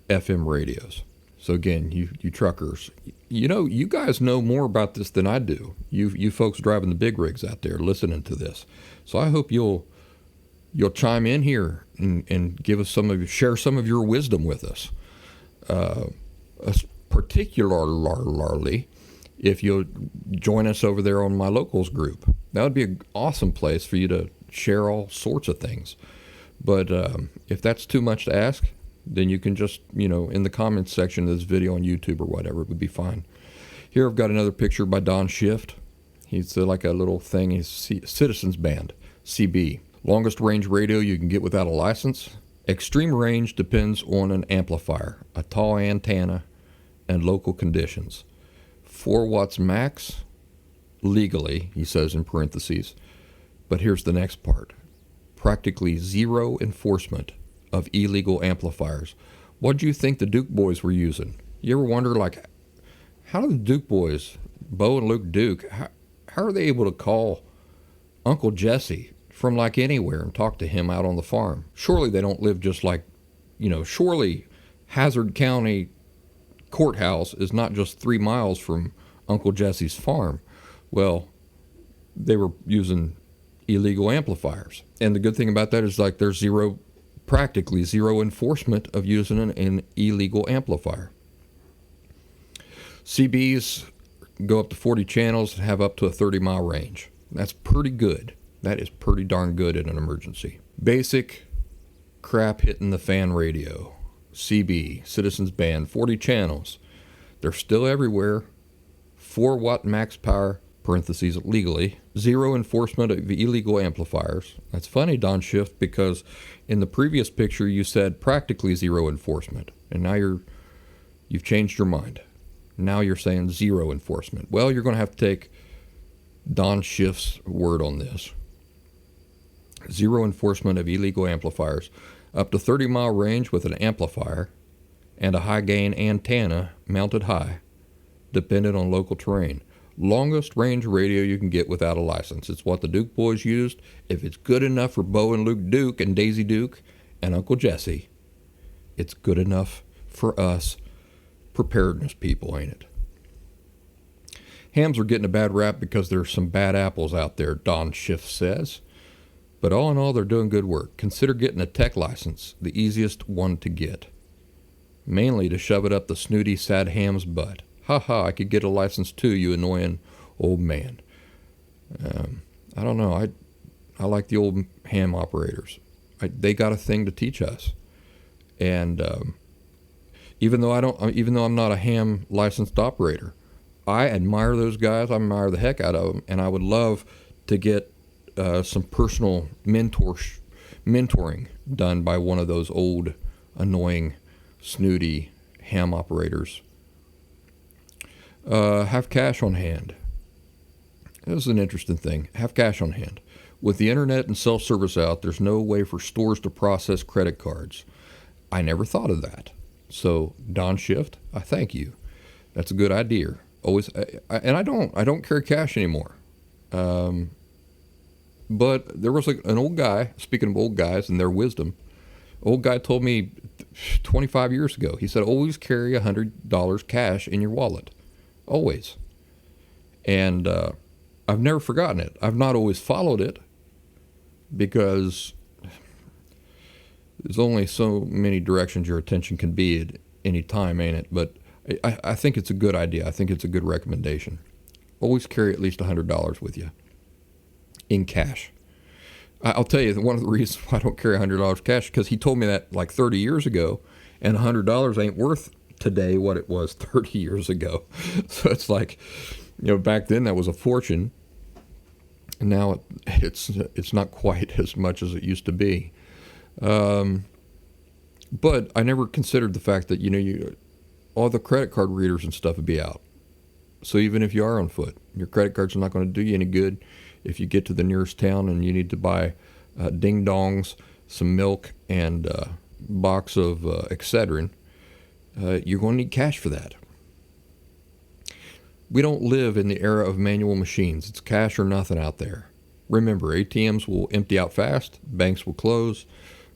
FM radios. So again, you truckers, you guys know more about this than I do. You folks driving the big rigs out there listening to this. So I hope you'll chime in here and give us share some of your wisdom with us. Particularly if you'll join us over there on my locals group. That would be an awesome place for you to share all sorts of things. But if that's too much to ask, then you can just, in the comments section of this video on YouTube or whatever, it would be fine. Here I've got another picture by Don Shift. He's like a little thing. He's Citizens Band, CB. Longest range radio you can get without a license. Extreme range depends on an amplifier, a tall antenna, and local conditions. 4 watts max, legally, he says in parentheses. But here's the next part. Practically zero enforcement of illegal amplifiers. What do you think the Duke boys were using? You ever wonder, how do the Duke boys, Bo and Luke Duke, how are they able to call Uncle Jesse from anywhere and talk to him out on the farm? Surely they don't live just surely Hazard County Courthouse is not just 3 miles from Uncle Jesse's farm. Well, they were using illegal amplifiers. And the good thing about that is there's practically zero enforcement of using an illegal amplifier. CBs go up to 40 channels and have up to a 30-mile range. That's pretty good. That is pretty darn good in an emergency. Basic crap hitting the fan radio. CB, Citizens Band, 40 channels. They're still everywhere. 4 watt max power, parentheses, legally. Zero enforcement of illegal amplifiers. That's funny, Don Shift, because in the previous picture you said practically zero enforcement. And now you've changed your mind. Now you're saying zero enforcement. Well, you're going to have to take Don Shift's word on this. Zero enforcement of illegal amplifiers. Up to 30-mile range with an amplifier and a high-gain antenna mounted high, dependent on local terrain. Longest range radio you can get without a license. It's what the Duke boys used. If it's good enough for Bo and Luke Duke and Daisy Duke and Uncle Jesse, it's good enough for us preparedness people, ain't it? Hams are getting a bad rap because there's some bad apples out there, Don Schiff says. But all in all, they're doing good work. Consider getting a tech license, the easiest one to get. Mainly to shove it up the snooty, sad ham's butt. Ha ha, I could get a license too, you annoying old man. I don't know. I like the old ham operators. They got a thing to teach us. And even though I'm not a ham licensed operator, I admire those guys. I admire the heck out of them, and I would love to get some personal mentoring done by one of those old, annoying, snooty ham operators. Have cash on hand. This is an interesting thing. Have cash on hand. With the internet and self-service out, there's no way for stores to process credit cards. I never thought of that. So, Don Shift, I thank you. That's a good idea. Always, and I don't carry cash anymore. But there was an old guy, speaking of old guys and their wisdom, old guy told me 25 years ago, he said, always carry $100 cash in your wallet. Always. And I've never forgotten it. I've not always followed it because there's only so many directions your attention can be at any time, ain't it? But I think it's a good idea. I think it's a good recommendation. Always carry at least $100 with you in cash. I'll tell you, one of the reasons why I don't carry $100 cash, because he told me that 30 years ago, and $100 ain't worth today what it was 30 years ago. So it's back then that was a fortune. And now it's not quite as much as it used to be. But I never considered the fact that, all the credit card readers and stuff would be out. So even if you are on foot, your credit card's not going to do you any good if you get to the nearest town and you need to buy ding-dongs, some milk, and a box of Excedrin. You're going to need cash for that. We don't live in the era of manual machines. It's cash or nothing out there. Remember, ATMs will empty out fast, banks will close,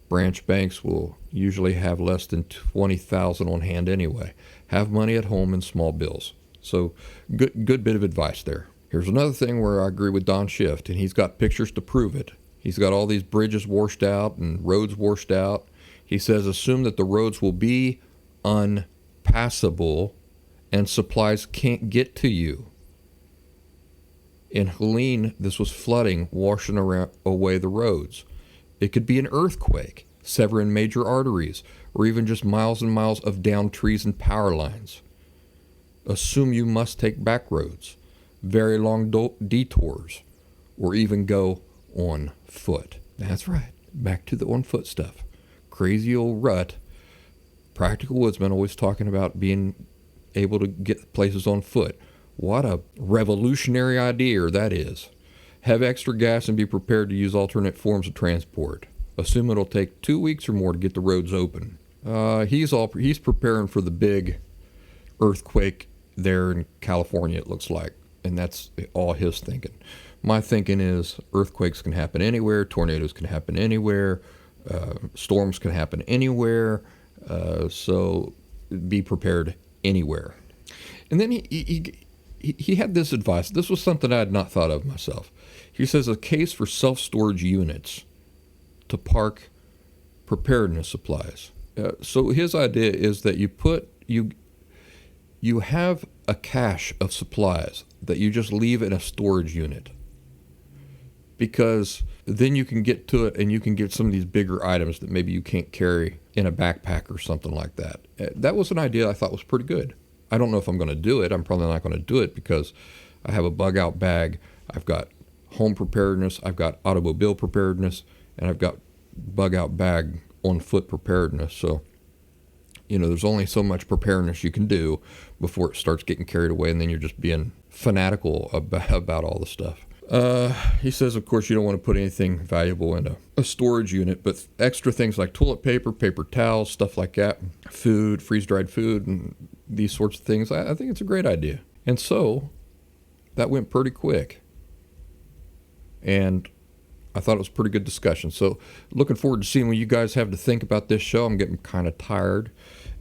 branch banks will usually have less than $20,000 on hand anyway. Have money at home in small bills. So good bit of advice there. Here's another thing where I agree with Don Shift, and he's got pictures to prove it. He's got all these bridges washed out and roads washed out. He says assume that the roads will be unpassable and supplies can't get to you. In Helene, this was flooding, washing away the roads. It could be an earthquake, severing major arteries, or even just miles and miles of downed trees and power lines. Assume you must take back roads, very long detours, or even go on foot. That's right, back to the on foot stuff. Crazy old rut. Practical Woodsman always talking about being able to get places on foot. What a revolutionary idea that is. Have extra gas and be prepared to use alternate forms of transport. Assume it'll take 2 weeks or more to get the roads open. He's preparing for the big earthquake there in California, it looks like. And that's all his thinking. My thinking is earthquakes can happen anywhere, tornadoes can happen anywhere, storms can happen anywhere, so be prepared anywhere. And then he had this advice. This was something I had not thought of myself. He says a case for self-storage units to park preparedness supplies. So his idea is that you have a cache of supplies that you just leave in a storage unit, because then you can get to it and you can get some of these bigger items that maybe you can't carry in a backpack or something like that. That was an idea I thought was pretty good. I don't know if I'm going to do it. I'm probably not going to do it because I have a bug out bag. I've got home preparedness. I've got automobile preparedness, and I've got bug out bag on foot preparedness. So, there's only so much preparedness you can do before it starts getting carried away, and then you're just being fanatical about all the stuff. He says, of course, you don't want to put anything valuable in a storage unit, but extra things like toilet paper, paper towels, stuff like that, food, freeze-dried food, and these sorts of things, I think it's a great idea. And so that went pretty quick. And I thought it was a pretty good discussion. So looking forward to seeing what you guys have to think about this show. I'm getting kind of tired,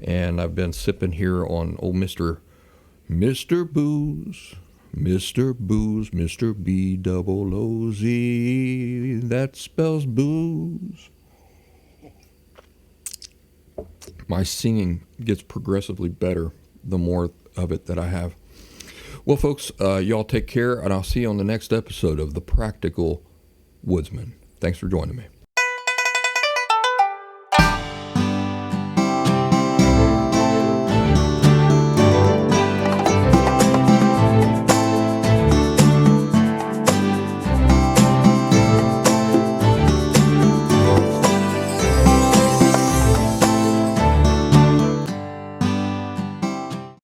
and I've been sipping here on old Mr. Booze. Mr. Booze, Mr. B-double-O-Z, that spells booze. My singing gets progressively better the more of it that I have. Well, folks, y'all take care, and I'll see you on the next episode of The Practical Woodsman. Thanks for joining me.